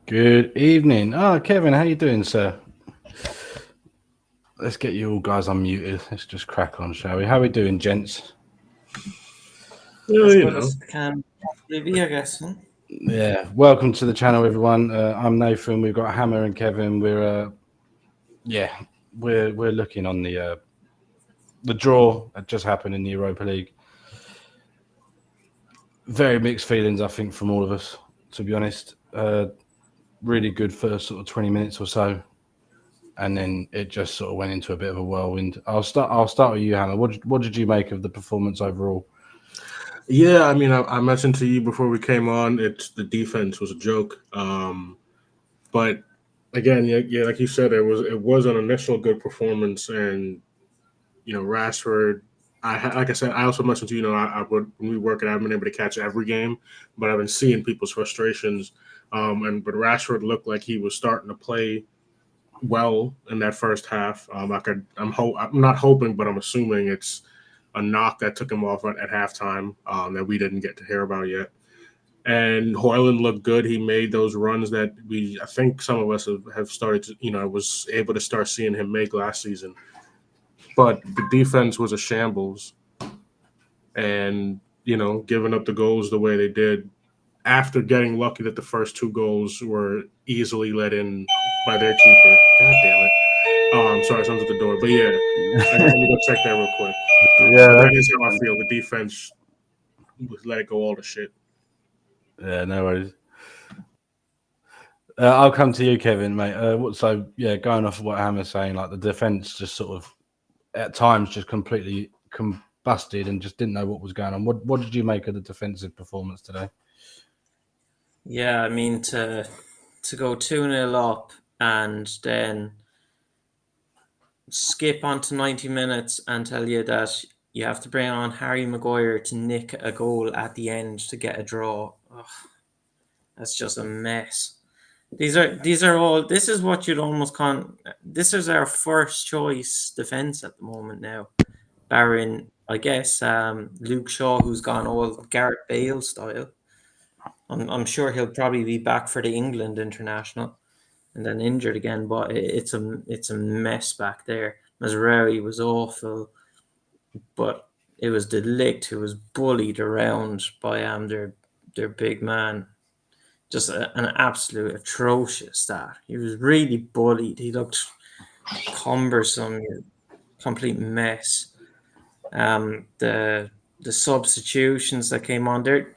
Good evening. Kevin, how you doing, sir? Let's get you all guys unmuted. Let's just crack on, shall we? How we doing, gents? Yeah, As you good know. as can possibly be, I guess. Huh? Yeah. Welcome to the channel, everyone. I'm Nathan. We've got Hammer and Kevin. Yeah, we're looking on the draw that just happened in the Europa League. Very mixed feelings, I think, from all of us. To be honest, really good first sort of 20 minutes or so, and then it just sort of went into a bit of a whirlwind. I'll start with you, Hammer. What did you make of the performance overall? Yeah, I mean, I mentioned to you before we came on, it's the defense was a joke. But again, yeah, like you said, it was an initial good performance, and Rashford. Like I said, I also mentioned to you, I would when we work, I haven't been able to catch every game, but I've been seeing people's frustrations. But Rashford looked like he was starting to play well in that first half. I'm not hoping, but I'm assuming it's a knock that took him off at halftime that we didn't get to hear about yet. And Hoyland looked good. He made those runs that I think some of us have started to, was able to start seeing him make last season. But the defense was a shambles, and giving up the goals the way they did after getting lucky that the first two goals were easily let in by their keeper. God damn it. Sorry, someone's at the door. But yeah, let me go check that real quick. Yeah, But that that's is how I feel. The defense let it go all the shit. Yeah, no worries. I'll come to you, Kevin, mate. Yeah, going off of what Hammer's saying, like the defense just sort of at times just completely combusted and just didn't know what was going on. What did you make of the defensive performance today? Yeah, I mean to go 2-0 up and then skip on to 90 minutes and tell you that you have to bring on Harry Maguire to nick a goal at the end to get a draw. Ugh, that's just a mess. These are all. This is what you'd almost This is our first choice defense at the moment now, barring I guess Luke Shaw, who's gone all Gareth Bale style. I'm sure he'll probably be back for the England international and then injured again. But it's a mess back there. Mazraoui was awful, but it was De Ligt who was bullied around by their big man. Just an absolute atrocious stat. He was really bullied. He looked cumbersome, complete mess. The substitutions that came on, they're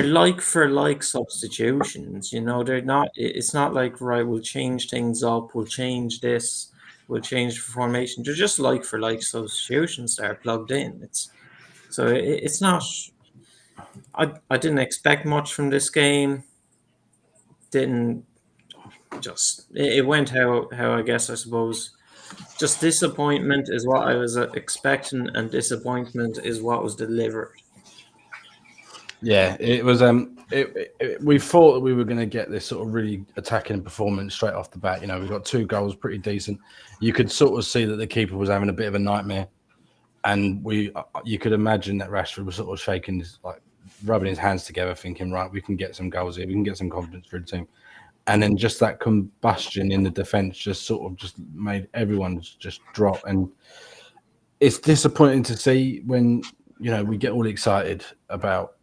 like for like substitutions. They're not. It's not like, right, we'll change things up. We'll change this. We'll change the formation. They're just like for like substitutions that are plugged in. It's not. I didn't expect much from this game. Didn't just it went how I guess, I suppose. Just disappointment is what I was expecting, and disappointment is what was delivered. Yeah, it was. We thought that we were going to get this sort of really attacking performance straight off the bat. We got two goals, pretty decent. You could sort of see that the keeper was having a bit of a nightmare, and you could imagine that Rashford was sort of shaking his, like, rubbing his hands together, thinking, right, we can get some goals here, we can get some confidence for the team. And then just that combustion in the defense just sort of just made everyone just drop. And it's disappointing to see when we get all excited about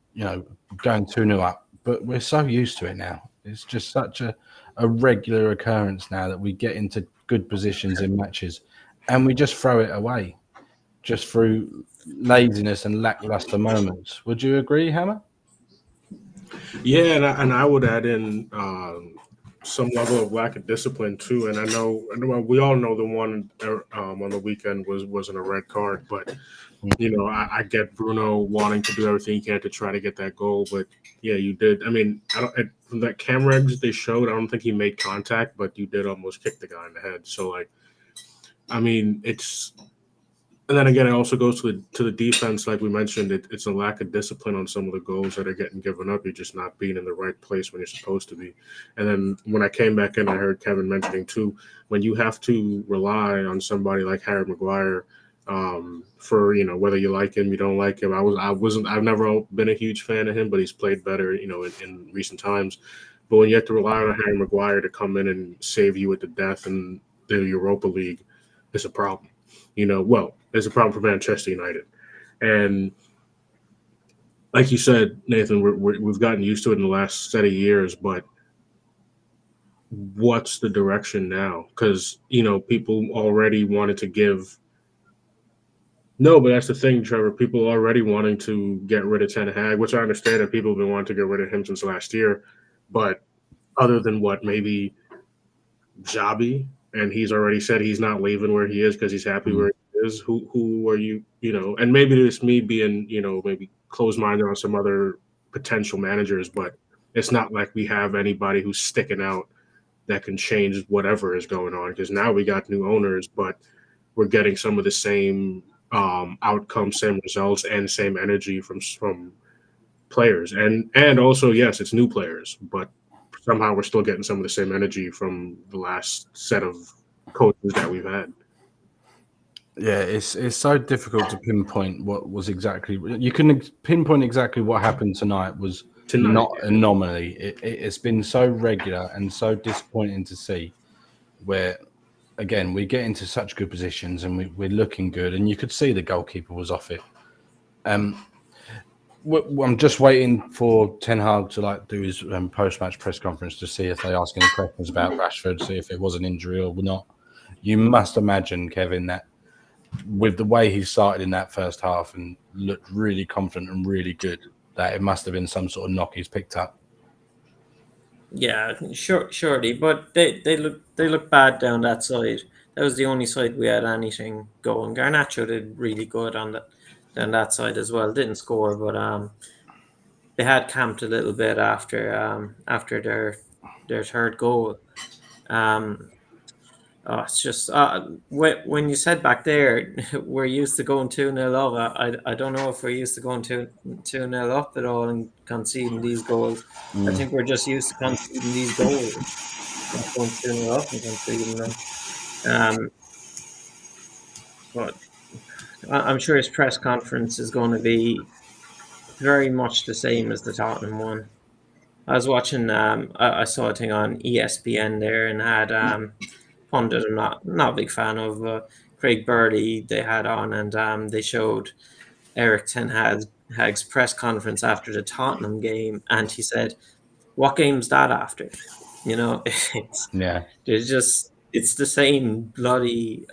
going 2-0 up, but we're so used to it now. It's just such a regular occurrence now that we get into good positions in matches and we just throw it away just through laziness and lackluster moments. Would you agree, Hammer? Yeah, and I would add in some level of lack of discipline too. And I know we all know the one on the weekend wasn't a red card, but I get Bruno wanting to do everything he can to try to get that goal, but yeah, you did. I mean, from that camera exit they showed, I don't think he made contact, but you did almost kick the guy in the head. So like, I mean, it's and then again, it also goes to the defense. Like we mentioned, it's a lack of discipline on some of the goals that are getting given up. You're just not being in the right place when you're supposed to be. And then when I came back in, I heard Kevin mentioning too, when you have to rely on somebody like Harry Maguire, for whether you like him, you don't like him. I've never been a huge fan of him, but he's played better, in recent times. But when you have to rely on a Harry Maguire to come in and save you at the death in the Europa League, it's a problem. It's a problem for Manchester United. And like you said, Nathan, we've gotten used to it in the last set of years, but what's the direction now? Because, people already wanted to give. No, but that's the thing, Trevor. People already wanting to get rid of Ten Hag, which I understand that people have been wanting to get rid of him since last year. But other than what, maybe Xabi, and he's already said he's not leaving where he is because he's happy where he is. Who are you? And maybe it's me being maybe closed minded on some other potential managers, but it's not like we have anybody who's sticking out that can change whatever is going on, because now we got new owners, but we're getting some of the same outcomes, same results, and same energy from players, and also yes, it's new players, but somehow we're still getting some of the same energy from the last set of coaches that we've had. Yeah, it's so difficult to pinpoint what was exactly. You can pinpoint exactly what happened tonight was not anomaly. It's been so regular and so disappointing to see. Where again we get into such good positions and we're looking good, and you could see the goalkeeper was off it. I'm just waiting for Ten Hag to do his post-match press conference to see if they ask any questions about Rashford, see if it was an injury or not. You must imagine, Kevin, that with the way he started in that first half and looked really confident and really good, that it must have been some sort of knock he's picked up. Yeah, surely, but they look bad down that side. That was the only side we had anything going. Garnacho did really good down that side as well. Didn't score, but they had camped a little bit after their third goal. It's just when you said back there, we're used to going 2-0 up. I don't know if we're used to going 2-0 up at all and conceding these goals. I think we're just used to conceding these goals, not going 2-0 up and conceding them. But I'm sure his press conference is going to be very much the same as the Tottenham one. I was watching. I saw a thing on ESPN there and had pundit I'm not a big fan of Craig Burley they had on, and they showed Eric Ten Hag's press conference after the Tottenham game, and he said, "What game's that after?" It's the same bloody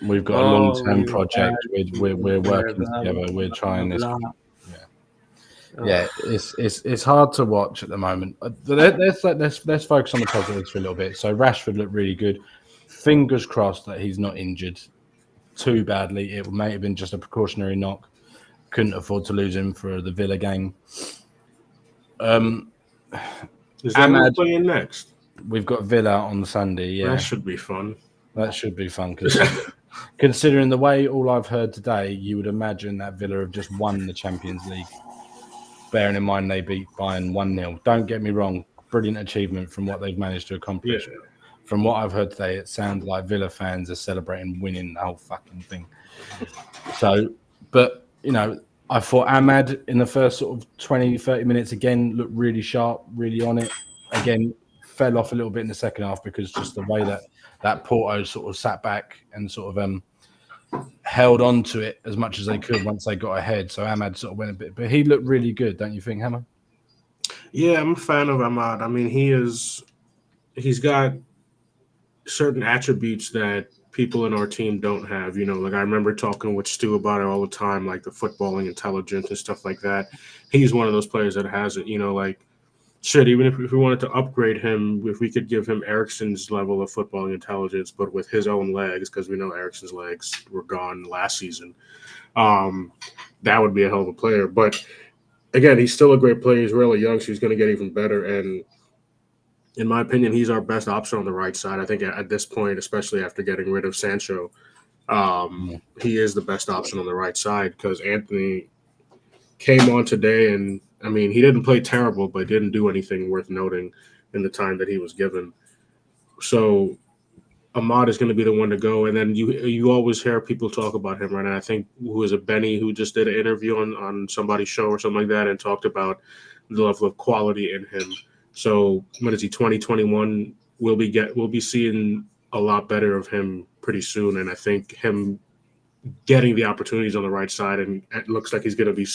we've got a long-term project. We're working together. We're trying this. Yeah, it's hard to watch at the moment. Let's focus on the positives for a little bit. So Rashford looked really good. Fingers crossed that he's not injured too badly. It may have been just a precautionary knock. Couldn't afford to lose him for the Villa game. Is that who's playing next? We've got Villa on Sunday. Yeah, that should be fun. That should be fun because considering the way all I've heard today, you would imagine that Villa have just won the Champions League. Bearing in mind they beat Bayern 1-0. Don't get me wrong, brilliant achievement from what they've managed to accomplish. Yeah. From what I've heard today, it sounds like Villa fans are celebrating winning the whole fucking thing. So, but, I thought Ahmad in the first sort of 20, 30 minutes again looked really sharp, really on it. Again, fell off a little bit in the second half because just the way that Porto sort of sat back and sort of held on to it as much as they could once they got ahead. So Ahmad sort of went a bit, but he looked really good, don't you think, Hammer? Yeah, I'm a fan of Ahmad. I mean, he's got certain attributes that people in our team don't have. Like I remember talking with Stu about it all the time, like the footballing intelligence and stuff like that. He's one of those players that has it, even if we wanted to upgrade him, if we could give him Eriksen's level of footballing intelligence, but with his own legs, because we know Eriksen's legs were gone last season, that would be a hell of a player. But again, he's still a great player. He's really young, so he's going to get even better. And in my opinion, he's our best option on the right side. I think at this point, especially after getting rid of Sancho, he is the best option on the right side because Anthony came on today and I mean, he didn't play terrible, but didn't do anything worth noting in the time that he was given. So Ahmad is going to be the one to go. And then you always hear people talk about him, right? And I think who is it, Benny, who just did an interview on somebody's show or something like that and talked about the level of quality in him. So what is he? 2021. We'll be seeing a lot better of him pretty soon, and I think him getting the opportunities on the right side, and it looks like he's going to be.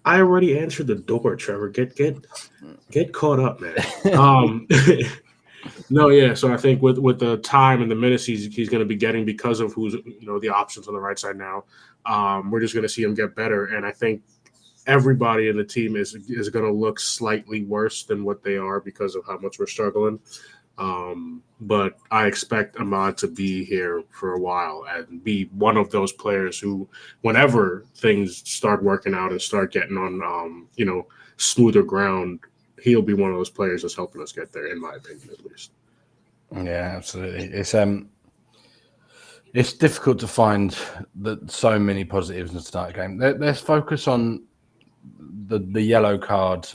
I already answered the door, Trevor. Get caught up, man. No, yeah. So I think with the time and the minutes he's going to be getting because of who's the options on the right side now, we're just going to see him get better. And I think everybody in the team is going to look slightly worse than what they are because of how much we're struggling. But I expect Ahmad to be here for a while and be one of those players who, whenever things start working out and start getting on, smoother ground, he'll be one of those players that's helping us get there, in my opinion, at least. Yeah, absolutely. It's difficult to find so many positives in the start game. Let's focus on the yellow card.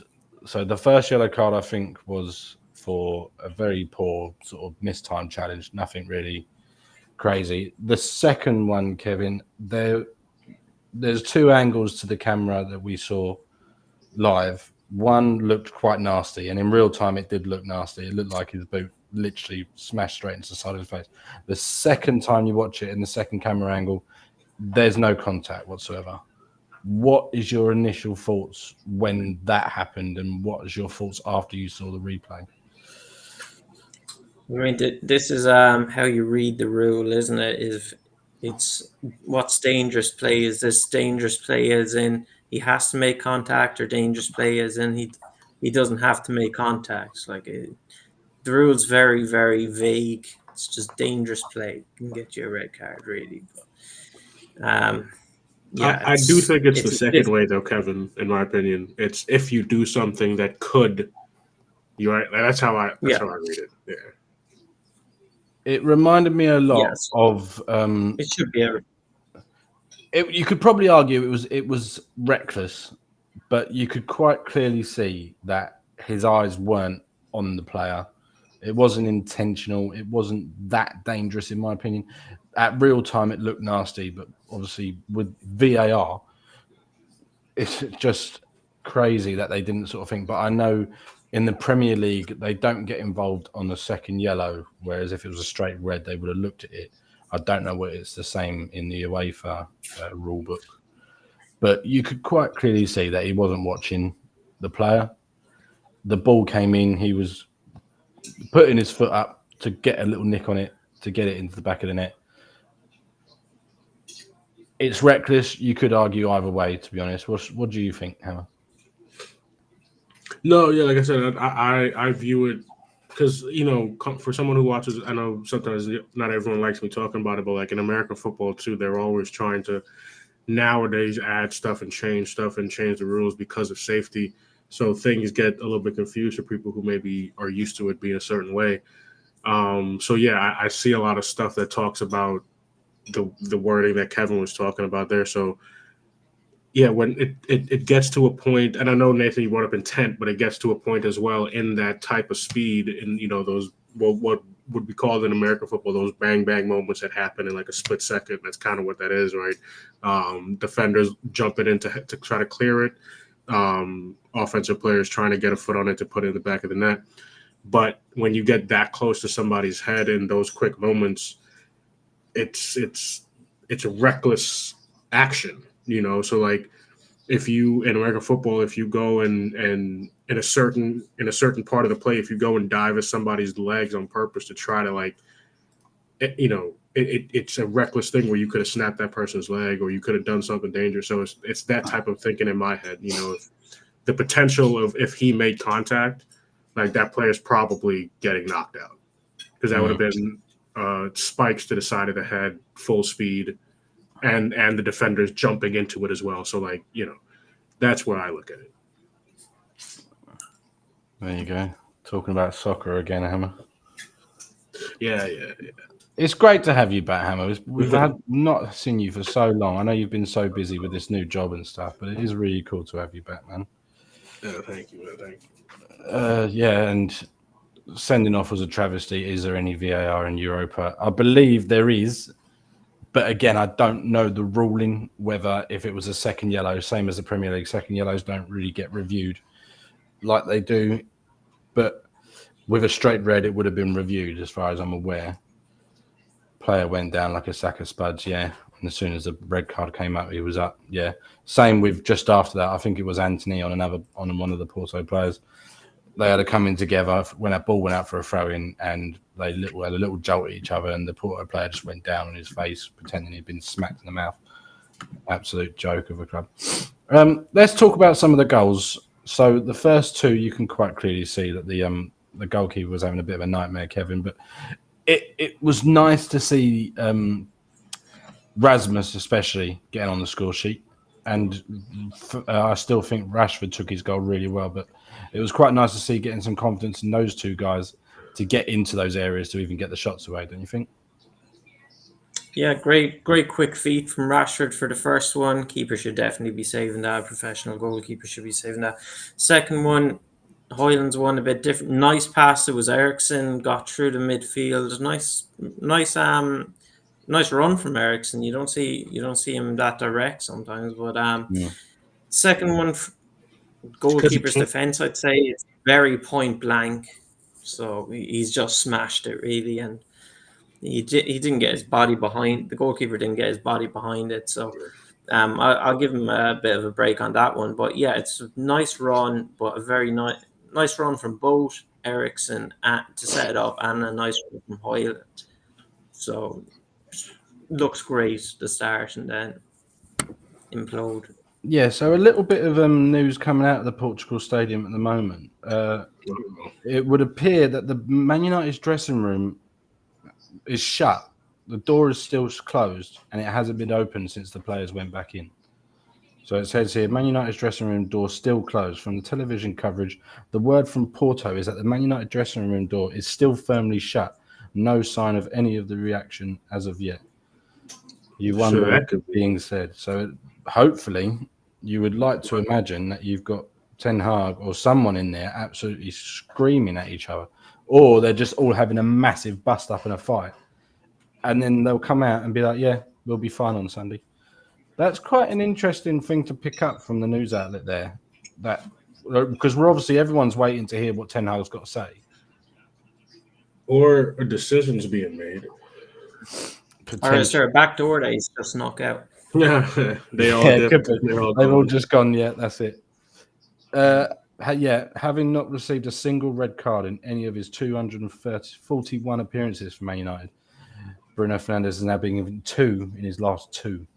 So the first yellow card, I think, was for a very poor sort of mistimed challenge. Nothing really crazy. The second one, Kevin, there's two angles to the camera that we saw live. One looked quite nasty, and in real time it did look nasty. It looked like his boot literally smashed straight into the side of his face. The second time you watch it in the second camera angle, there's no contact whatsoever. What is your initial thoughts when that happened, and what is your thoughts after you saw the replay? I mean, this is how you read the rule, isn't it? If it's what's dangerous play, is this dangerous play as in he has to make contact, or dangerous play as in he doesn't have to make contact? Like the rule's very, very vague. It's just dangerous play can get you a red card, really. But, yeah, I do think it's the second way, though, Kevin. In my opinion, it's if you do something that could. That's how I read it. Yeah. It reminded me a lot of. It should be. You could probably argue it was reckless, but you could quite clearly see that his eyes weren't on the player. It wasn't intentional. It wasn't that dangerous, in my opinion. At real time, it looked nasty, but obviously with VAR, it's just crazy that they didn't sort of think. But I know in the Premier League, they don't get involved on the second yellow, whereas if it was a straight red, they would have looked at it. I don't know whether it's the same in the UEFA rule book. But you could quite clearly see that he wasn't watching the player. The ball came in, he was putting his foot up to get a little nick on it, to get it into the back of the net. It's reckless. You could argue either way, to be honest. What do you think, Hammer? No, yeah, like I said, I view it because, for someone who watches, I know sometimes not everyone likes me talking about it, but like in American football too, they're always trying to nowadays add stuff and change the rules because of safety. So things get a little bit confused for people who maybe are used to it being a certain way. So yeah, I see a lot of stuff that talks about the wording that Kevin was talking about there. So yeah, when it gets to a point, and I know, Nathan, you brought up intent, but it gets to a point as well in that type of speed, and those what would be called in American football those bang bang moments that happen in like a split second. That's kind of what that is, right? Defenders jumping in to try to clear it, offensive players trying to get a foot on it to put it in the back of the net. But when you get that close to somebody's head in those quick moments, it's a reckless action. So like if you in American football, if you go and in a certain part of the play, if you go and dive at somebody's legs on purpose to try to it's a reckless thing where you could have snapped that person's leg or you could have done something dangerous. So it's that type of thinking in my head. If the potential of if he made contact, like that player's probably getting knocked out because that would have been spikes to the side of the head, full speed. And the defenders jumping into it as well. So, that's where I look at it. There you go. Talking about soccer again, Hammer. Yeah. It's great to have you back, Hammer. We've not seen you for so long. I know you've been so busy with this new job and stuff, but it is really cool to have you back, man. Yeah, thank you, man. Thank you. Yeah, and sending off was a travesty. Is there any VAR in Europa? I believe there is. But again, I don't know the ruling, whether if it was a second yellow, same as the Premier League, second yellows don't really get reviewed like they do. But with a straight red, it would have been reviewed as far as I'm aware. Player went down like a sack of spuds, yeah. And as soon as the red card came up, he was up, yeah. Same with just after that, I think it was Anthony on one of the Porto players. They had a coming together when that ball went out for a throw in, and they had a little jolt at each other, and the Porto player just went down on his face, pretending he'd been smacked in the mouth. Absolute joke of a club. Let's talk about some of the goals. So the first two, you can quite clearly see that the goalkeeper was having a bit of a nightmare, Kevin. But it was nice to see Rasmus especially getting on the score sheet. And I still think Rashford took his goal really well, but it was quite nice to see getting some confidence in those two guys to get into those areas to even get the shots away, don't you think? Yeah, great quick feet from Rashford for the first one. Keeper should definitely be saving that. Professional goalkeeper should be saving that. Second one, Hoyland's one a bit different. Nice pass. It was Ericsson, got through the midfield. Nice run from Ericsson. You don't see him that direct sometimes. But second one, goalkeeper's defense, I'd say it's very point blank. So he's just smashed it really, and he didn't get his body behind. The goalkeeper didn't get his body behind it. So I'll give him a bit of a break on that one. But yeah, it's a nice run, but a very nice run from both Ericsson to set it up, and a nice run from Hoyland. So looks great to start and then implode. Yeah, so a little bit of news coming out of the Portugal Stadium at the moment. It would appear that the Man United's dressing room is shut. The door is still closed, and it hasn't been opened since the players went back in. So it says here, Man United's dressing room door still closed. From the television coverage, the word from Porto is that the Man United dressing room door is still firmly shut. No sign of any of the reaction as of yet. You wonder what is being said. So hopefully, you would like to imagine that you've got Ten Hag or someone in there absolutely screaming at each other, or they're just all having a massive bust up and a fight, and then they'll come out and be like, "Yeah, we'll be fine on Sunday." That's quite an interesting thing to pick up from the news outlet there. That because everyone's waiting to hear what Ten Hag's got to say, or a decision's being made. Or is there a back door that he's just knocked out? Yeah, they've all just gone. Yeah, that's it. Having not received a single red card in any of his 241 appearances for Man United, Bruno Fernandes is now being given 2 in his last 2.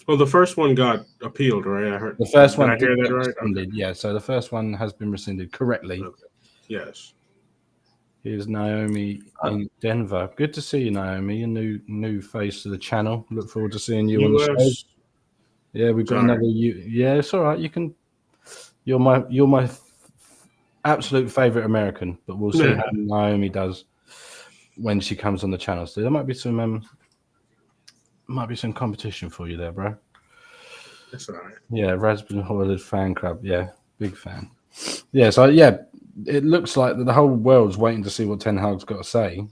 Well, the first one got appealed, right? I heard the first one. Did I hear that right? Okay. Yeah, so the first one has been rescinded correctly. Okay. Yes. Here's Naomi in Denver. Good to see you, Naomi. A new face to the channel. Look forward to seeing you on the show. Yeah, we've got another. Yeah, it's all right. You can. You're my absolute favorite American, but we'll see how Naomi does when she comes on the channel. So there might be some competition for you there, bro. That's all right. Yeah, Raspberry Hollywood fan club. Yeah, big fan. Yeah, so yeah. It looks like the whole world's waiting to see what Ten Hag's got to say,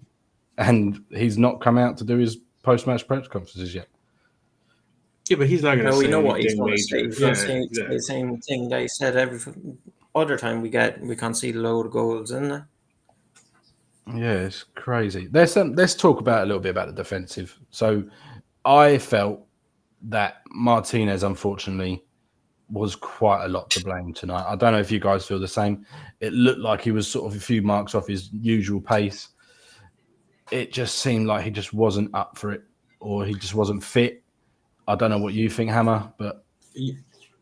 and he's not come out to do his post-match press conferences yet. Yeah, but he's not going to say. We know what he's going to say. He's going to say the same thing they said every other time we concede a load of goals, isn't it? Yeah, it's crazy. Let's talk about a little bit about the defensive. So, I felt that Martinez, unfortunately, was quite a lot to blame tonight. I don't know if you guys feel the same. It looked like he was sort of a few marks off his usual pace. It just seemed like he just wasn't up for it, or he just wasn't fit. I don't know what you think, Hammer, but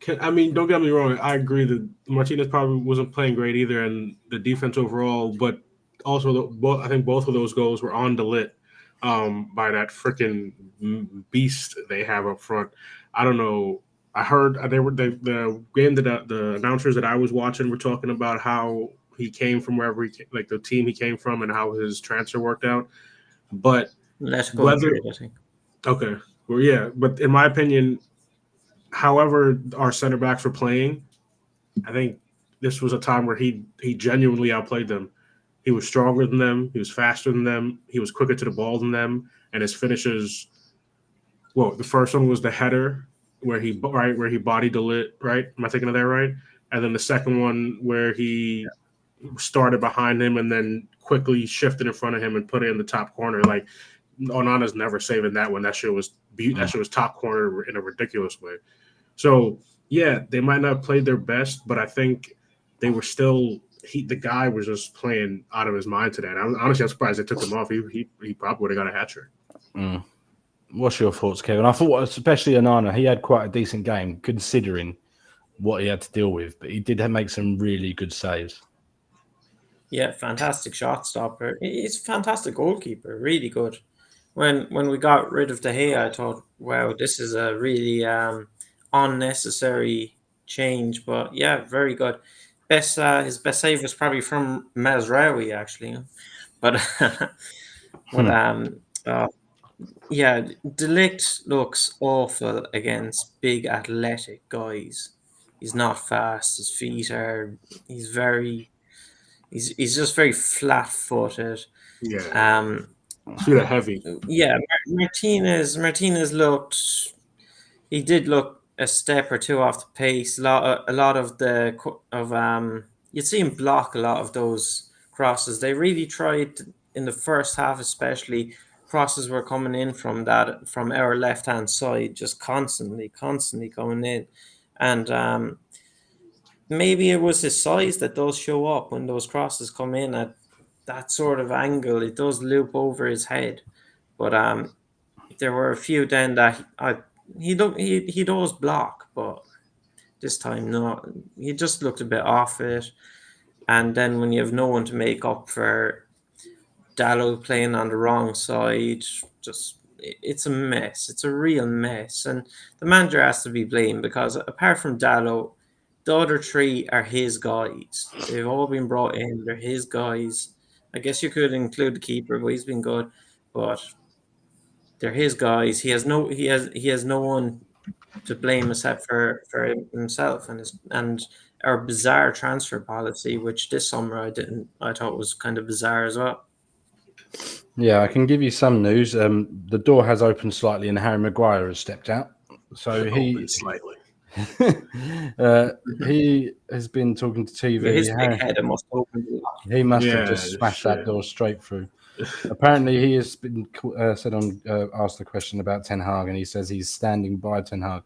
don't get me wrong. I agree that Martinez probably wasn't playing great either, and the defense overall. But also, I think both of those goals were on the lit by that freaking beast they have up front. I don't know. I heard the game that the announcers that I was watching were talking about how he came from wherever the team he came from, and how his transfer worked out. But okay, well, yeah, but in my opinion, however our center backs were playing, I think this was a time where he genuinely outplayed them. He was stronger than them. He was faster than them. He was quicker to the ball than them, and his finishes Well, the first one was the header where he bodied the lit, right? Am I thinking of that right? And then the second one where he started behind him and then quickly shifted in front of him and put it in the top corner. Like Onana's never saving that one. That shit was top corner in a ridiculous way. So yeah, they might not have played their best, but I think they were still. The guy was just playing out of his mind today. And I'm surprised they took him off. He probably would have got a hat trick. Mm. What's your thoughts, Kevin? I thought, especially Onana, he had quite a decent game considering what he had to deal with, but he did make some really good saves. Yeah, fantastic shot stopper. He's a fantastic goalkeeper, really good. When we got rid of De Gea, I thought, wow, this is a really unnecessary change. But yeah, very good. His best save was probably from Mazraoui, actually. But yeah, De Ligt looks awful against big athletic guys. He's not fast. His feet are. He's just very flat-footed. Yeah, feet are heavy. Yeah, Martinez looked. He did look a step or two off the pace. A lot of you'd see him block a lot of those crosses. They really tried in the first half, especially. Crosses were coming in from our left hand side, just constantly coming in, and maybe it was his size that does show up when those crosses come in at that sort of angle. It does loop over his head, but there were a few then that he does block, but this time no, he just looked a bit off it. And then when you have no one to make up for Dallo playing on the wrong side, it's a mess. It's a real mess, and the manager has to be blamed because apart from Dallo, the other three are his guys. They've all been brought in. They're his guys. I guess you could include the keeper, but he's been good. But they're his guys. He has no one to blame except for himself and our bizarre transfer policy, which this summer I thought was kind of bizarre as well. Yeah, I can give you some news. The door has opened slightly, and Harry Maguire has stepped out. So Slightly. He has been talking to TV. Yeah, his big head must open. He must have just smashed that door straight through. Apparently, he has been asked the question about Ten Hag, and he says he's standing by Ten Hag.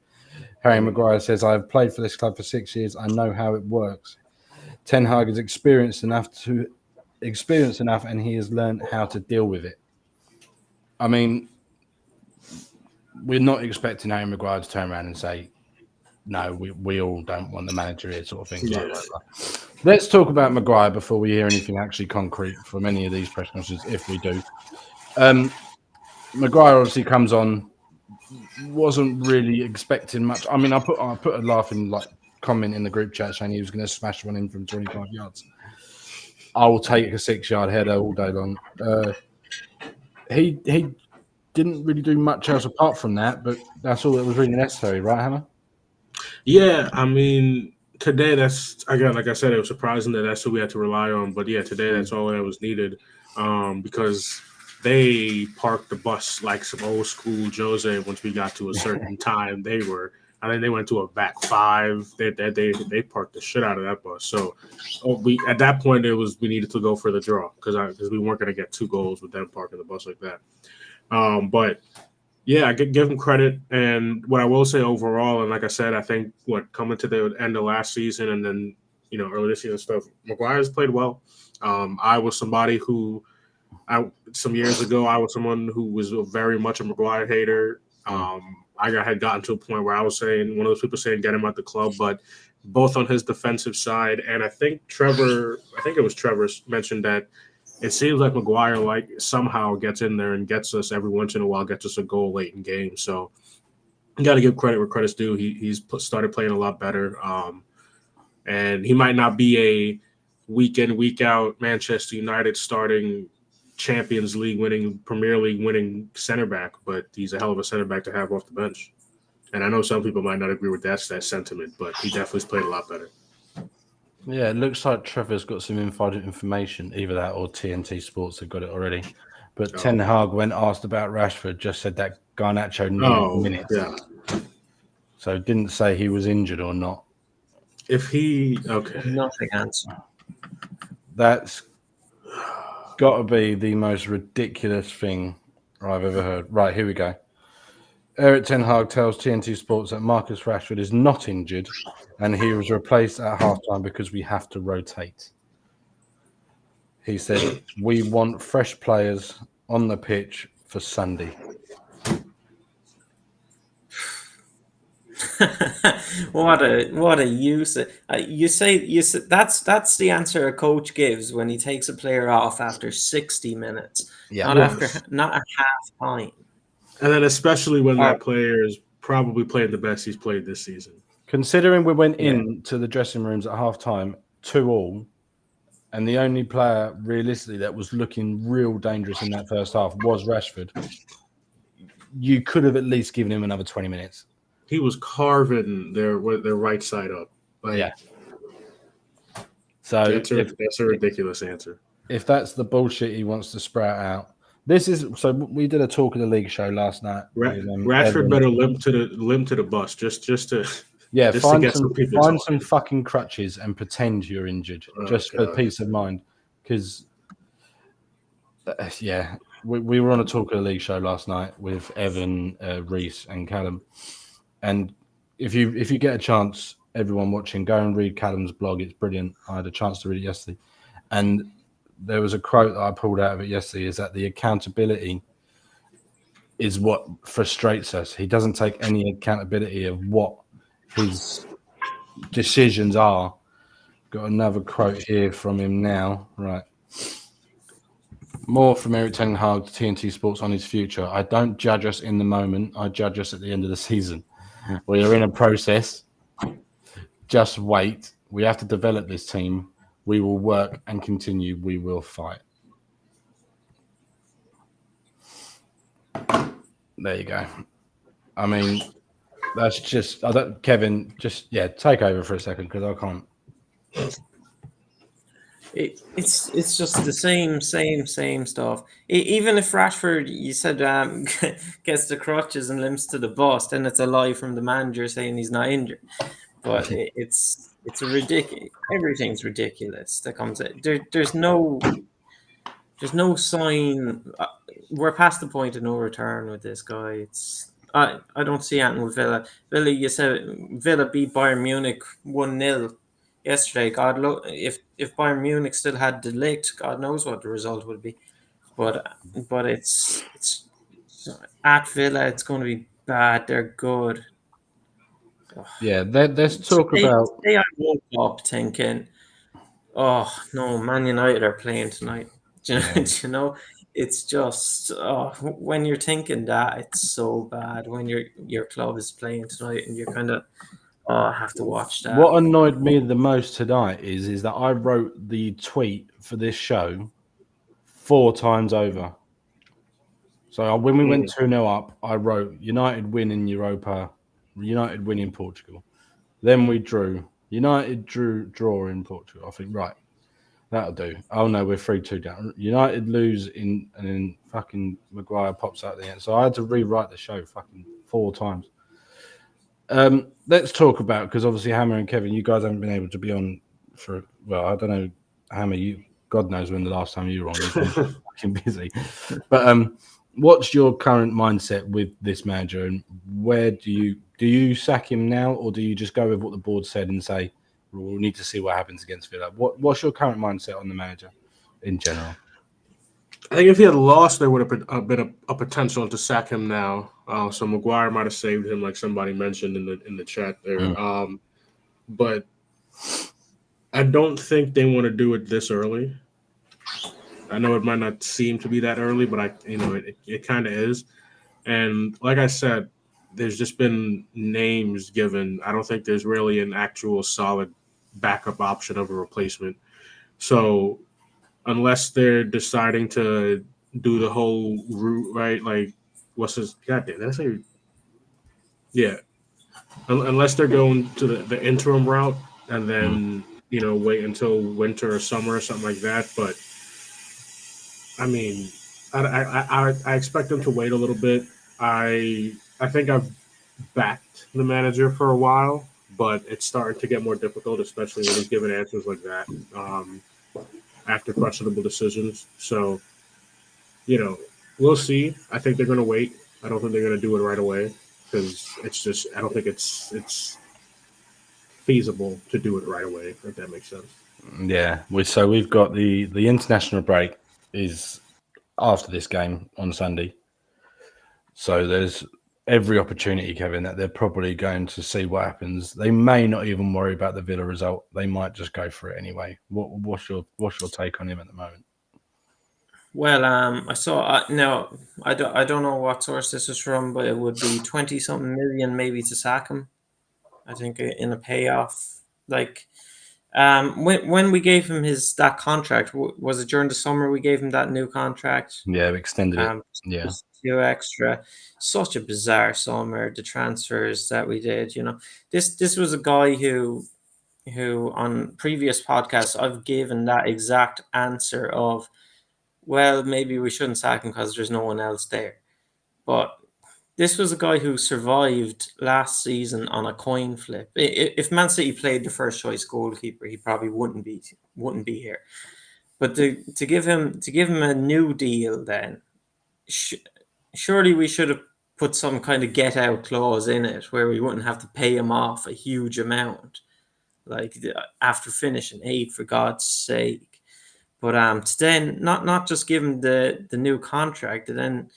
Harry Maguire says, "I've played for this club for 6 years. I know how it works. Ten Hag is experienced enough, and he has learned how to deal with it." I mean, we're not expecting Harry Maguire to turn around and say, "No, we all don't want the manager here," sort of thing. Yeah. Blah, blah, blah. Let's talk about Maguire before we hear anything actually concrete from any of these press conferences, if we do. Maguire obviously comes on, wasn't really expecting much. I mean, I put a laughing comment in the group chat saying he was going to smash one in from 25 yards. I will take a 6-yard header all day long. He didn't really do much else apart from that, but that's all that was really necessary, right, Hammer? Yeah, I mean, today that's again, like I said, it was surprising that that's who we had to rely on. But yeah, today that's all that was needed because they parked the bus like some old school Jose. Once we got to a certain time, I think they went to a back five. They parked the shit out of that bus. So at that point we needed to go for the draw because we weren't going to get 2 goals with them parking the bus like that. But yeah, I could give him credit. And what I will say overall, and like I said, I think coming to the end of last season and then early this season stuff, Maguire's played well. I was somebody who some years ago I was someone who was very much a Maguire hater. I had gotten to a point where I was saying, one of those people saying get him out the club, but both on his defensive side, and I think it was Trevor mentioned that it seems like Maguire somehow gets in there and gets us every once in a while, gets us a goal late in games. So you got to give credit where credit's due. He's started playing a lot better, and he might not be a week in, week out Manchester United starting Champions League winning, Premier League winning center back, but he's a hell of a center back to have off the bench. And I know some people might not agree with that sentiment, but he definitely's played a lot better. Yeah, it looks like Trevor's got some insider information, either that or TNT Sports have got it already. But Ten Hag, when asked about Rashford, just said that Garnacho needed minutes. Yeah. So didn't say he was injured or not. Nothing answer. That's got to be the most ridiculous thing I've ever heard. Right, here we go. Eric Ten Hag tells TNT Sports that Marcus Rashford is not injured and he was replaced at halftime because we have to rotate. He said, we want fresh players on the pitch for Sunday. What a use! You say that's the answer a coach gives when he takes a player off after 60 minutes, not at half time. And then especially when that player is probably playing the best he's played this season. Considering we went into the dressing rooms at half time 2-2, and the only player realistically that was looking real dangerous in that first half was Rashford, you could have at least given him another 20 minutes. He was carving their right side up. Yeah. So that's a ridiculous answer. If that's the bullshit he wants to sprout out, this is. So we did a talk of the league show last night. Rashford better limp to the bus just to find some fucking crutches and pretend you're injured for peace of mind. Because we were on a talk of the league show last night with Evan, Reese, and Callum. And if you get a chance, everyone watching, go and read Callum's blog. It's brilliant. I had a chance to read it yesterday. And there was a quote that I pulled out of it yesterday, is that the accountability is what frustrates us. He doesn't take any accountability of what his decisions are. Got another quote here from him now. Right. More from Eric Ten Hag to TNT Sports on his future. I don't judge us in the moment. I judge us at the end of the season. We are in a process. Just wait. We have to develop this team. We will work and continue. We will fight. There you go. I mean, that's just... Kevin, just, take over for a second because I can't... It's just the same stuff. Even if Rashford, you said, gets the crutches and limps to the bus, then it's a lie from the manager saying he's not injured. But it's a ridiculous. Everything's ridiculous that comes in. There's no sign. We're past the point of no return with this guy. I don't see anything with Villa. You said Villa beat Bayern Munich 1-0. Yesterday, if Bayern Munich still had De Ligt, God knows what the result would be. But it's at Villa, it's going to be bad. They're good. Yeah, let's talk about. Today I woke up thinking, oh no, Man United are playing tonight. Do you know? It's just when you're thinking that, it's so bad when your club is playing tonight and you're kind of. Oh, I have to watch that. What annoyed me the most tonight is that I wrote the tweet for this show 4 times over. So when we went 2-0 up, I wrote United win in Europa, United win in Portugal. Then we drew. United draw in Portugal. I think, right, that'll do. Oh no, we're 3-2 down. United lose and then fucking Maguire pops out at the end. So I had to rewrite the show fucking 4 times. Let's talk about, because obviously Hammer and Kevin, you guys haven't been able to be on for, well, I don't know, Hammer, God knows when the last time you were on. You've been fucking busy. But what's your current mindset with this manager, and where do you sack him now, or do you just go with what the board said and say, we'll need to see what happens against Villa? What's your current mindset on the manager in general? I think if he had lost, there would have been a potential to sack him now. So Maguire might have saved him, like somebody mentioned in the chat there. But I don't think they want to do it this early. I know it might not seem to be that early, but it kind of is. And like I said, there's just been names given. I don't think there's really an actual solid backup option of a replacement. So unless they're deciding to do the whole route, right? Like, what's his? Goddamn, did I say? Yeah. Unless they're going to the interim route and then wait until winter or summer or something like that. But I mean, I expect them to wait a little bit. I think I've backed the manager for a while, but it's starting to get more difficult, especially when he's giving answers like that after questionable decisions. So we'll see. I think they're going to wait. I don't think they're going to do it right away because it's just I don't think it's feasible to do it right away. If that makes sense. Yeah, we've got the international break is after this game on Sunday. So there's every opportunity, Kevin, that they're probably going to see what happens. They may not even worry about the Villa result. They might just go for it anyway. What's your take on him at the moment? Well, I saw. No, I don't know what source this is from, but it would be 20-something million maybe to sack him. I think in a payoff. Like, when we gave him that contract, was it during the summer we gave him that new contract? Yeah, we extended it. Yeah, Just 2 extra. Such a bizarre summer. The transfers that we did. This was a guy who on previous podcasts I've given that exact answer of, well, maybe we shouldn't sack him because there's no one else there. But this was a guy who survived last season on a coin flip. If Man City played the first choice goalkeeper, he probably wouldn't be here. But to give him a new deal, then surely we should have put some kind of get out clause in it where we wouldn't have to pay him off a huge amount, like after finishing 8th, for God's sake. But to then not just give him the new contract, to then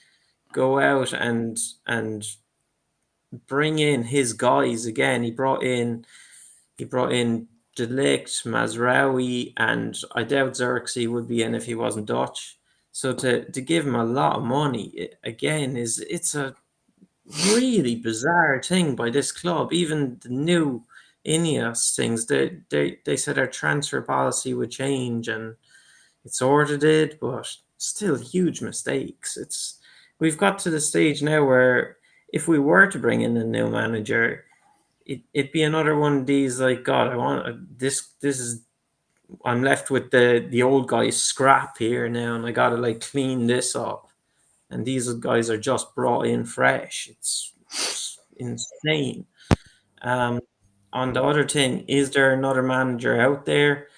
go out and bring in his guys again. He brought in De Ligt, Mazraoui, and I doubt Xerxes would be in if he wasn't Dutch. So to give him a lot of money again it's a really bizarre thing by this club. Even the new Ineos things, they said our transfer policy would change, and it sort of did, but still huge mistakes. We've got to the stage now where if we were to bring in a new manager, it'd be another one of these, like, God, I want this. This is I'm left with the old guy's scrap here now, and I gotta like clean this up. And these guys are just brought in fresh. It's insane. On the other thing, is there another manager out there?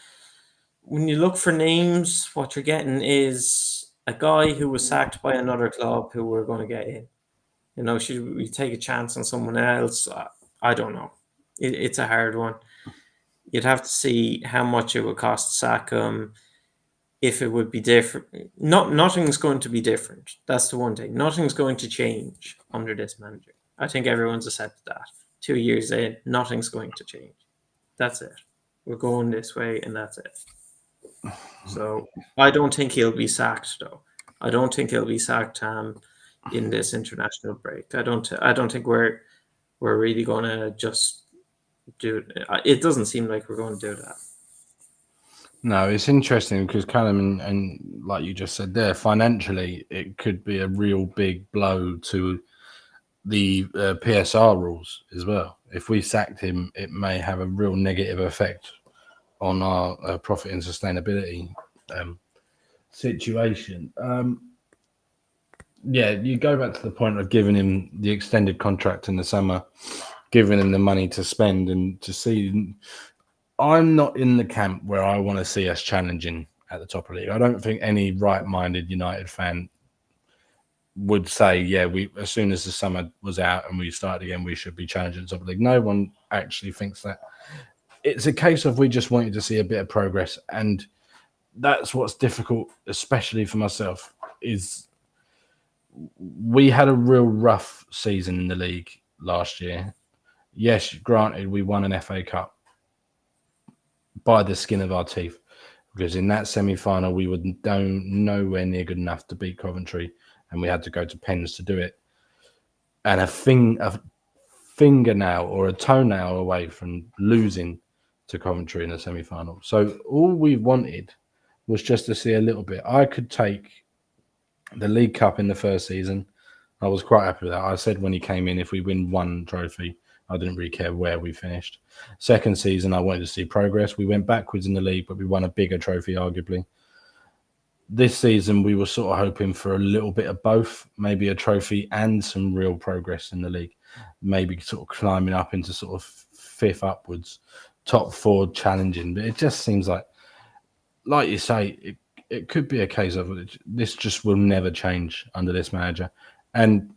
When you look for names, what you're getting is a guy who was sacked by another club who we're going to get in. Should we take a chance on someone else? I don't know. It's a hard one. You'd have to see how much it would cost to sack him, if it would be different. Nothing's going to be different. That's the one thing. Nothing's going to change under this manager. I think everyone's accepted that. 2 years in, nothing's going to change. That's it. We're going this way, and that's it. So I don't think he'll be sacked, though. I don't think he'll be sacked in this international break. I don't think we're really going to just do it. It doesn't seem like we're going to do that. No, it's interesting because Callum and like you just said there, financially, it could be a real big blow to the PSR rules as well. If we sacked him, it may have a real negative effect on our profit and sustainability situation. You go back to the point of giving him the extended contract in the summer, giving him the money to spend and to see. I'm not in the camp where I want to see us challenging at the top of the league. I don't think any right-minded United fan would say, we as soon as the summer was out and we started again, we should be challenging the top of the league. No one actually thinks that. It's a case of we just wanted to see a bit of progress, and that's what's difficult, especially for myself, is we had a real rough season in the league last year. Yes, granted, we won an FA Cup by the skin of our teeth, because in that semi-final we were nowhere near good enough to beat Coventry, and we had to go to pens to do it. And a fingernail or a toenail away from losing to Coventry in the semi-final. So all we wanted was just to see a little bit. I could take the League Cup in the first season. I was quite happy with that. I said when he came in, if we win one trophy, I didn't really care where we finished. Second season, I wanted to see progress. We went backwards in the league, but we won a bigger trophy, arguably. this season we were sort of hoping for a little bit of both, maybe a trophy and some real progress in the league, maybe sort of climbing up into sort of fifth upwards, top four challenging. But it just seems like you say, it could be a case of this just will never change under this manager. And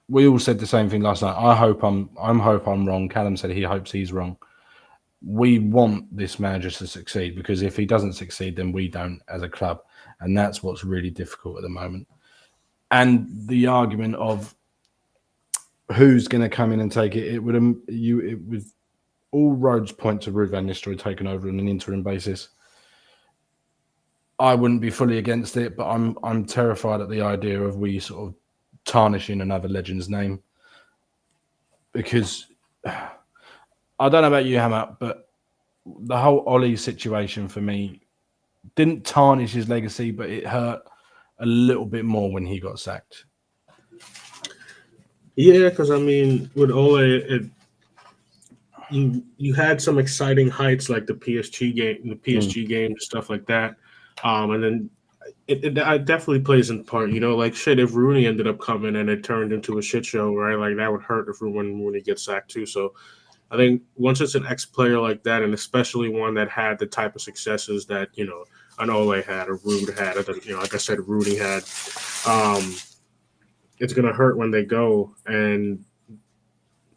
we all said the same thing last night. I hope I'm wrong. Callum said he hopes he's wrong. We want this manager to succeed, because if he doesn't succeed, then we don't as a club, and that's what's really difficult at the moment. And the argument of who's going to come in and take it, it would all roads point to Ruud van Nistelrooy taking over on an interim basis. I wouldn't be fully against it, but I'm terrified at the idea of we sort of tarnishing another legend's name, because I don't know about you, Hammer, but the whole Ollie situation for me didn't tarnish his legacy, but it hurt a little bit more when he got sacked. Yeah, because I mean, with Ole, you had some exciting heights like the PSG game, and stuff like that, and then it definitely plays in part. Like shit, if Rooney ended up coming and it turned into a shit show, right? Like that would hurt if when Rooney gets sacked too. So I think once it's an ex-player like that, and especially one that had the type of successes that an Ole had or Ruud had, or like I said, Rooney had, it's gonna hurt when they go. And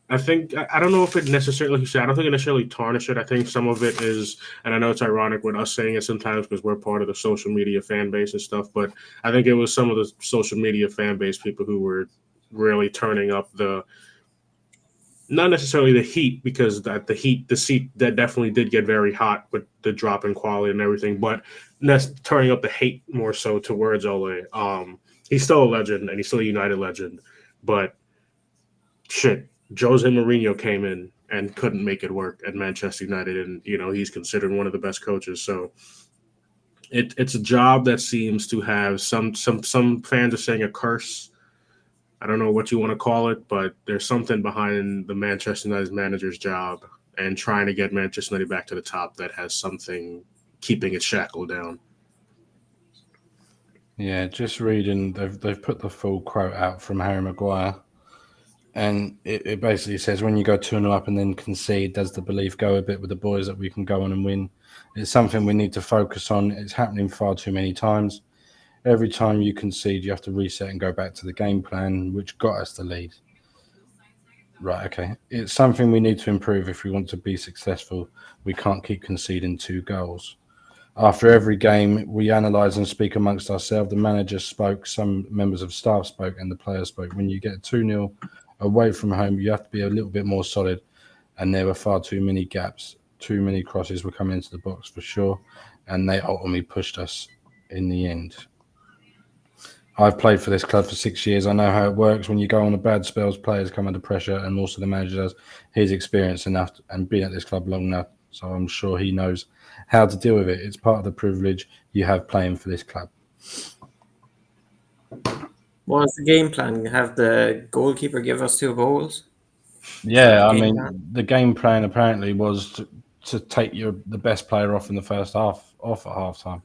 I think I don't know if it necessarily, like you said, I don't think it necessarily tarnish it. I think some of it is, and I know it's ironic with us saying it sometimes because we're part of the social media fan base and stuff, but I think it was some of the social media fan base people who were really turning up not necessarily the heat, because the seat that definitely did get very hot with the drop in quality and everything, but turning up the hate more so towards Ole. He's still a legend and he's still a United legend, but shit, Jose Mourinho came in and couldn't make it work at Manchester United, and he's considered one of the best coaches. So it's a job that seems to have some fans are saying a curse. I don't know what you want to call it, but there's something behind the Manchester United manager's job and trying to get Manchester United back to the top that has something keeping it shackled down. Yeah, just reading, they've put the full quote out from Harry Maguire, and it basically says, when you go 2-0 up and then concede, does the belief go a bit with the boys that we can go on and win? It's something we need to focus on. It's happening far too many times. Every time you concede, you have to reset and go back to the game plan, which got us the lead. Right, okay. It's something we need to improve if we want to be successful. We can't keep conceding 2 goals. After every game, we analyse and speak amongst ourselves. The manager spoke, some members of staff spoke, and the players spoke. When you get 2-0 away from home, you have to be a little bit more solid, and there were far too many gaps. Too many crosses were coming into the box for sure, and they ultimately pushed us in the end. I've played for this club for 6 years. I know how it works. When you go on a bad spells, players come under pressure, and also the manager does. He's experienced enough and been at this club long enough, so I'm sure he knows how to deal with it. It's part of the privilege you have playing for this club. What was the game plan? Have the goalkeeper give us 2 goals? Yeah, I mean, the game plan apparently was to take the best player off in the first half, off at half time.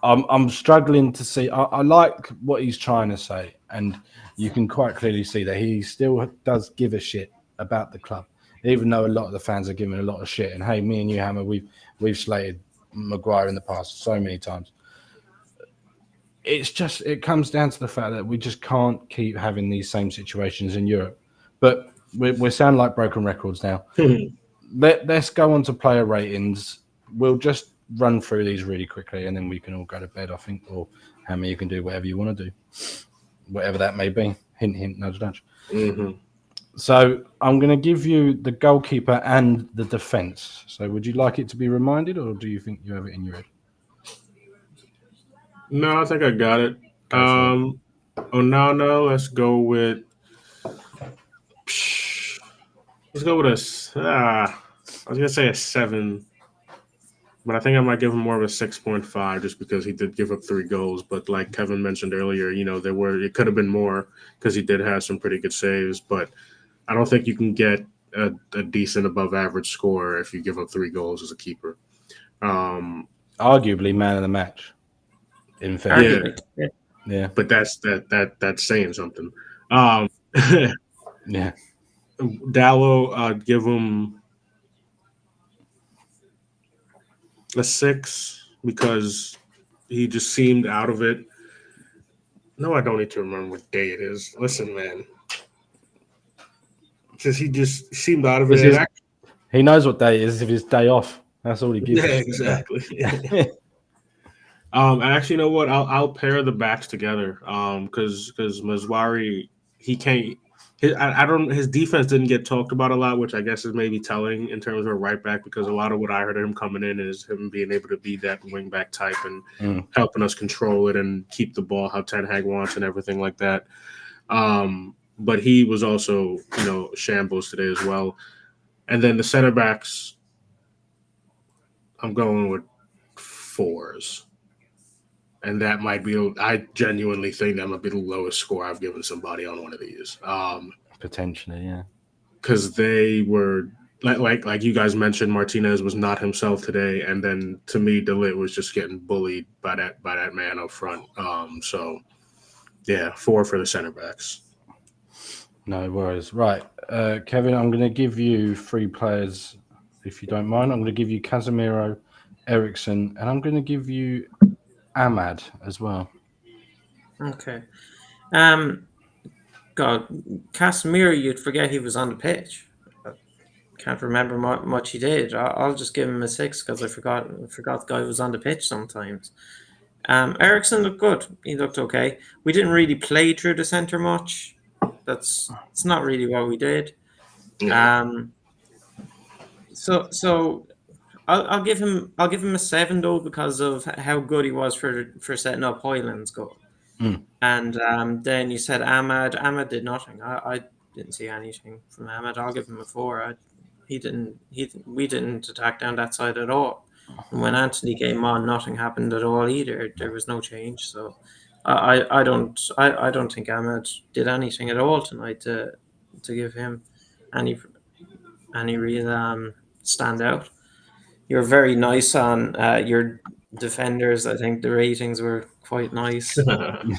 I'm struggling to see. I like what he's trying to say, and you can quite clearly see that he still does give a shit about the club, even though a lot of the fans are giving a lot of shit. And hey, me and you, Hammer, we've slated Maguire in the past so many times. It comes down to the fact that we just can't keep having these same situations in Europe. But we sound like broken records now. Let's go on to player ratings. We'll just run through these really quickly, and then we can all go to bed, I think. Or Hammer, you can do whatever you want to do, whatever that may be. Hint, hint, nudge, nudge. Mm-hmm. So I'm going to give you the goalkeeper and the defence. So would you like it to be reminded, or do you think you have it in your head? No, I think I got it. No. Let's go with I was gonna say a 7, but I think I might give him more of a 6.5 just because he did give up 3 goals. But like Kevin mentioned earlier, it could have been more because he did have some pretty good saves. But I don't think you can get a decent above average score if you give up 3 goals as a keeper. Arguably man of the match. In fact, Yeah. But that's saying something. Yeah. Dallo, I'd give him a 6 because he just seemed out of it. No, I don't need to remember what day it is. Listen, man. Because he just seemed out of it. He knows what day it is if it's day off. That's all he gives. Yeah, exactly. And actually, you know what? I'll pair the backs together. Because Mazwari, he can't. I don't. His defense didn't get talked about a lot, which I guess is maybe telling in terms of a right back. Because a lot of what I heard of him coming in is him being able to be that wing back type and helping us control it and keep the ball how Ten Hag wants and everything like that. But he was also, shambles today as well. And then the center backs, I'm going with 4s. And that might be, I genuinely think that might be the lowest score I've given somebody on one of these. Potentially, yeah. Because they were, like you guys mentioned, Martinez was not himself today. And then to me, DeLitt was just getting bullied by that man up front. So, yeah, 4 for the center backs. No worries. Right. Kevin, I'm going to give you 3 players, if you don't mind. I'm going to give you Casemiro, Ericsson, and I'm going to give you Ahmad as well. Okay. God, Casemiro, you'd forget he was on the pitch. I can't remember much he did. I'll just give him a 6 because I forgot the guy was on the pitch sometimes. Ericsson looked good. He looked okay. We didn't really play through the centre much. It's not really what we did. Yeah. So I'll give him a 7 though because of how good he was for setting up Hoyland's goal. And then you said Ahmad. Ahmad did nothing. I didn't see anything from Ahmad. I'll give him a 4. We didn't attack down that side at all. And when Anthony came on, nothing happened at all either. There was no change. So I don't think Ahmad did anything at all tonight to give him any real standout. You're very nice on your defenders. I think the ratings were quite nice. To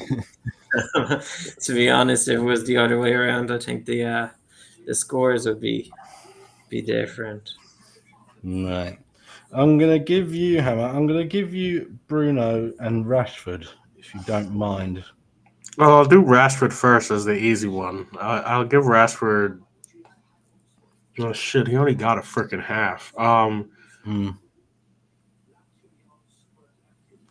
be honest, if it was the other way around, I think the scores would be different. Right. I'm going to give you Bruno and Rashford, if you don't mind. Well, I'll do Rashford first as the easy one. I'll give Rashford. Oh shit! He only got a freaking half.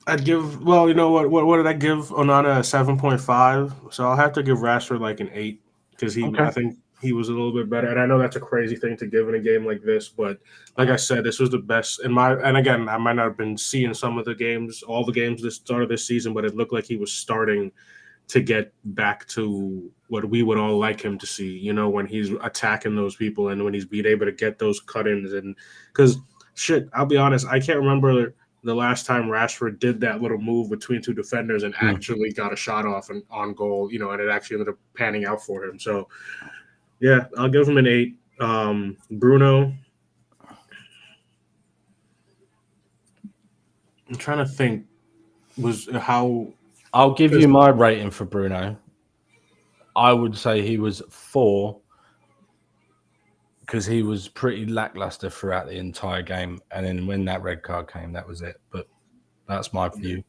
I'd give. Well, you know what? What did I give Onana? 7.5. So I'll have to give Rashford like an 8 because I think he was a little bit better. And I know that's a crazy thing to give in a game like this, but like I said, this was the best in my. And again, I might not have been seeing some of the games, all the games this start of this season, but it looked like he was starting to get back to what we would all like him to see, when he's attacking those people and when he's being able to get those cut-ins. And because shit, I'll be honest, I can't remember the last time Rashford did that little move between 2 defenders and actually got a shot off and on goal, and it actually ended up panning out for him. So yeah, I'll give him an 8. Bruno, I'm trying to think I'll give you my rating for Bruno. I would say he was 4 because he was pretty lackluster throughout the entire game. And then when that red card came, that was it. But that's my view.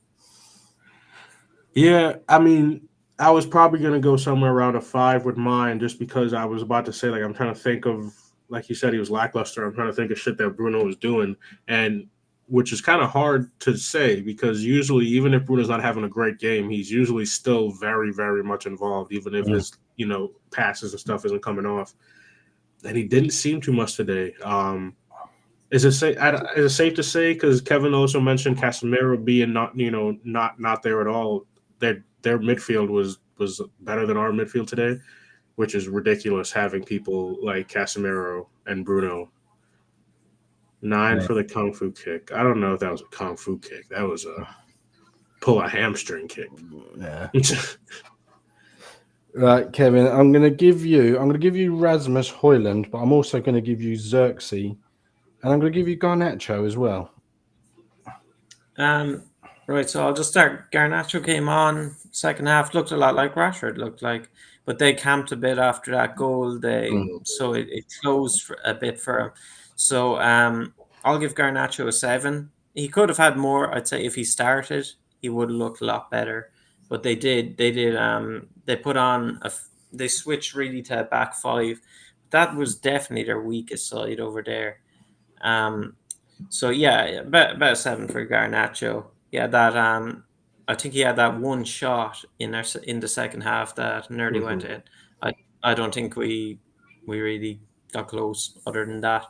Yeah, I mean, I was probably going to go somewhere around a 5 with mine just because I was about to say, I'm trying to think of, like you said, he was lackluster. I'm trying to think of shit that Bruno was doing, and which is kind of hard to say because usually, even if Bruno's not having a great game, he's usually still very, very much involved, even if his, passes and stuff isn't coming off. And he didn't seem too much today. Is it safe to say, because Kevin also mentioned Casemiro being not there at all, that their midfield was better than our midfield today, which is ridiculous having people like Casemiro and Bruno. 9 for the Kung Fu kick. I don't know if that was a Kung Fu kick. That was a pull a hamstring kick. Yeah. Right, Kevin, I'm gonna give you Rasmus Højlund, but I'm also gonna give you Xerxes, and I'm gonna give you Garnacho as well. Right, so I'll just start. Garnacho came on second half, looked a lot like Rashford looked like, but they camped a bit after that goal. So it closed for a bit for him. So I'll give Garnacho a 7. He could have had more. I'd say if he started, he would have looked a lot better. But they put on they switched really to a back five. That was definitely their weakest side over there. So yeah, about a 7 for Garnacho. Yeah, that I think he had that one shot in the second half that nearly went in. I don't think we really got close other than that.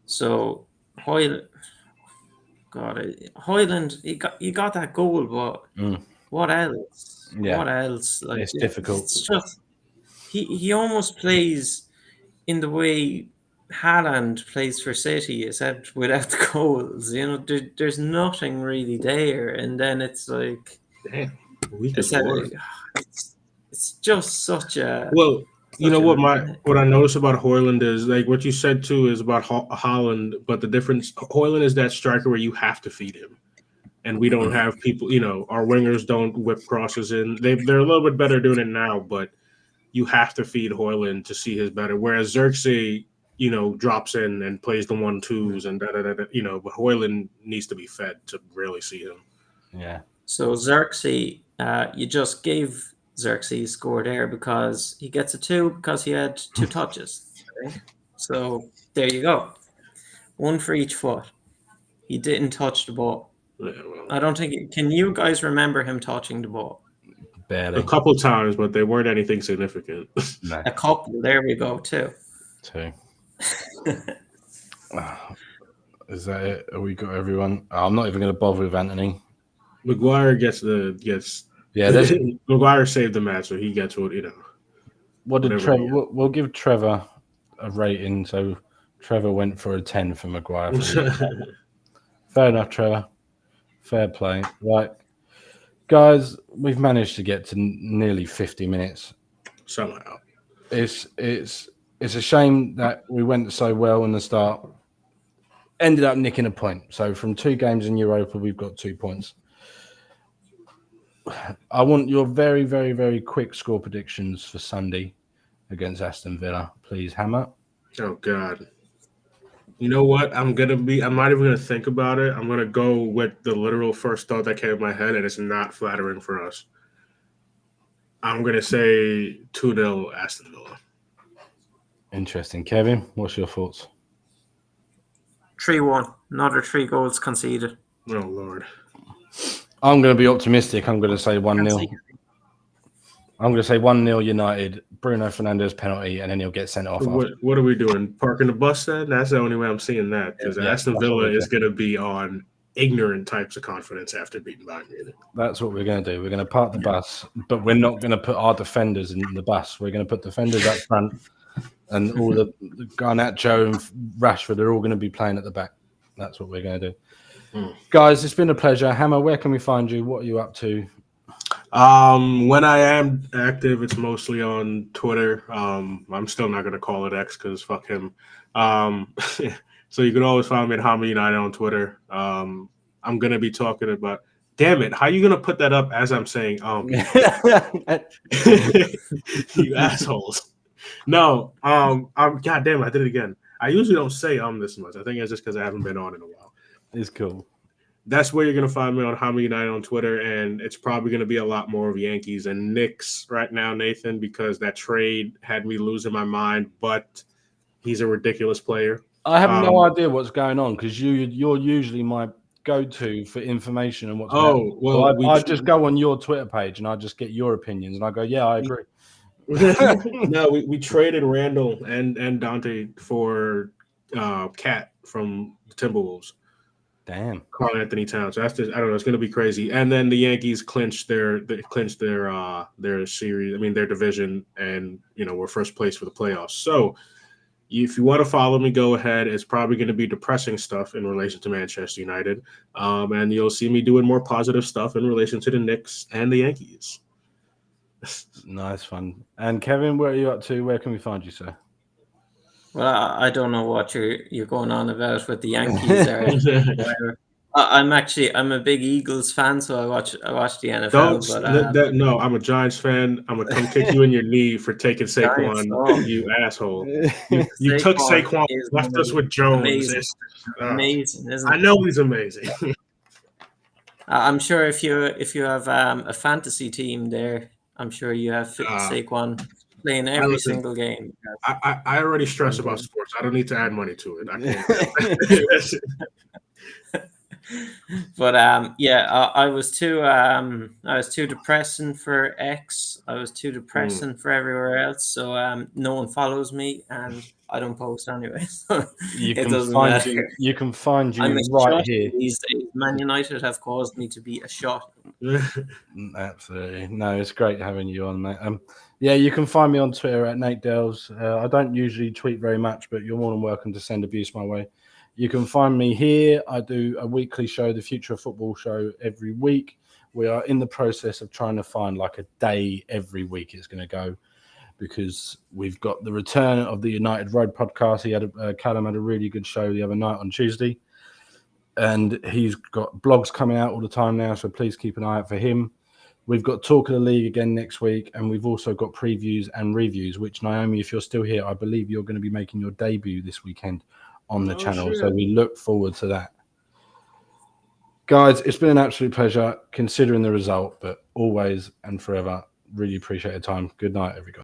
So Hoyland, Hoyland, he got that goal, but what else? Yeah. What else? Like It's difficult. It's just he almost plays in the way Haaland plays for City, except without the goals. There's nothing really there, and then it's like, Damn, weak as it's, a- water. it's just such a. Well, you know such what I noticed about Hoyland is like what you said too is about Holland, but the difference Hoyland is that striker where you have to feed him, and we don't have people. Our wingers don't whip crosses in. They're a little bit better doing it now, but you have to feed Hoyland to see his better. Whereas Xerxes, drops in and plays the 1-2s and da da da. But Hoyland needs to be fed to really see him. Yeah. So Xerxes, you just gave Xerxes score there because he gets a 2 because he had 2 touches. I think. So there you go, 1 for each foot. He didn't touch the ball. Yeah, well, I don't think. Can you guys remember him touching the ball? Barely. a couple times, but they weren't anything significant. No. A couple. There we go. 2. 2. Is that it? Have we got everyone? I'm not even going to bother with Anthony. Maguire gets. Yeah, that's Maguire saved the match, so he gets what what did whatever Trevor? he We'll give Trevor a rating. So Trevor went for a 10 for Maguire. Fair enough, Trevor. Fair play. Right, guys, we've managed to get to nearly 50 minutes. somehow. It's a shame that we went so well in the start. Ended up nicking a point. So from 2 games in Europa, we've got 2 points. I want your very, very, very quick score predictions for Sunday against Aston Villa, please, Hammer. Oh God. You know what? I'm not even gonna think about it. I'm gonna go with the literal first thought that came in my head, and it's not flattering for us. I'm gonna say 2-0 Aston Villa. Interesting. Kevin, what's your thoughts? 3-1. Another 3 goals conceded. Oh Lord. I'm going to be optimistic. I'm going to say 1-0. I'm going to say 1-0 United. Bruno Fernandes penalty, and then he'll get sent off. What are we doing? Parking the bus then? That's the only way I'm seeing that, because Aston Villa is going to be on ignorant types of confidence after beating Bayern Munich. That's what we're going to do. We're going to park the bus, but we're not going to put our defenders in the bus. We're going to put defenders up front, and all the Garnacho and Rashford, they're all going to be playing at the back. That's what we're going to do. Guys, it's been a pleasure. Hammer, where can we find you? What are you up to? When I am active, it's mostly on Twitter. I'm still not going to call it X because fuck him. So you can always find me at Hammer United on Twitter. I'm going to be talking about. Damn it! How are you going to put that up as I'm saying? You assholes. No. I'm. God damn! I did it again. I usually don't say this much. I think it's just because I haven't been on in a while. It's cool. That's where you're going to find me on Hammer United on Twitter, and it's probably going to be a lot more of Yankees and Knicks right now, Nathan, because that trade had me losing my mind, but he's a ridiculous player. I have no idea what's going on because you're usually my go-to for information and what's going on. Well, so I just go on your Twitter page and I just get your opinions and I go, yeah, I agree. No, we traded Randall and Dante for Cat from the Timberwolves. Damn. Karl Anthony Towns. So that's just, I don't know. It's going to be crazy. And then the Yankees clinched their series. I mean, their division, and we're first place for the playoffs. So if you want to follow me, go ahead. It's probably going to be depressing stuff in relation to Manchester United, and you'll see me doing more positive stuff in relation to the Knicks and the Yankees. Nice fun. And Kevin, where are you up to? Where can we find you, sir? Well, I don't know what you're going on about with the Yankees. I'm a big Eagles fan, so I watch the NFL. But No, I'm a Giants fan. I'm gonna come kick you in your knee for taking Giants, Saquon, oh, you asshole. You took Saquon Saquon, is left us with Jones. amazing, amazing, isn't I it? know he's amazing. I'm sure if you have a fantasy team there, I'm sure you have Saquon playing every listen, single game. I already stress about sports. I don't need to add money to it. I can't. But yeah, I was too depressing for X. I was too depressing for everywhere else. So no one follows me, and I don't post anyway. So it doesn't matter. You can find you I'm a right shot here. these days. Man United have caused me to be a shot. Absolutely. No, it's great having you on, mate. Yeah, you can find me on Twitter at Nate Delves. I don't usually tweet very much, but you're more than welcome to send abuse my way. You can find me here. I do a weekly show, the Future of Football show, every week. We are in the process of trying to find like a day every week it's going to go, because we've got the return of the United Road podcast. Callum had a really good show the other night on Tuesday, and he's got blogs coming out all the time now, so please keep an eye out for him. We've got Talk of the League again next week, and we've also got previews and reviews, which, Naomi, if you're still here, I believe you're going to be making your debut this weekend on the channel. Shit. So we look forward to that. Guys, it's been an absolute pleasure considering the result, but always and forever, really appreciate your time. Good night, everybody.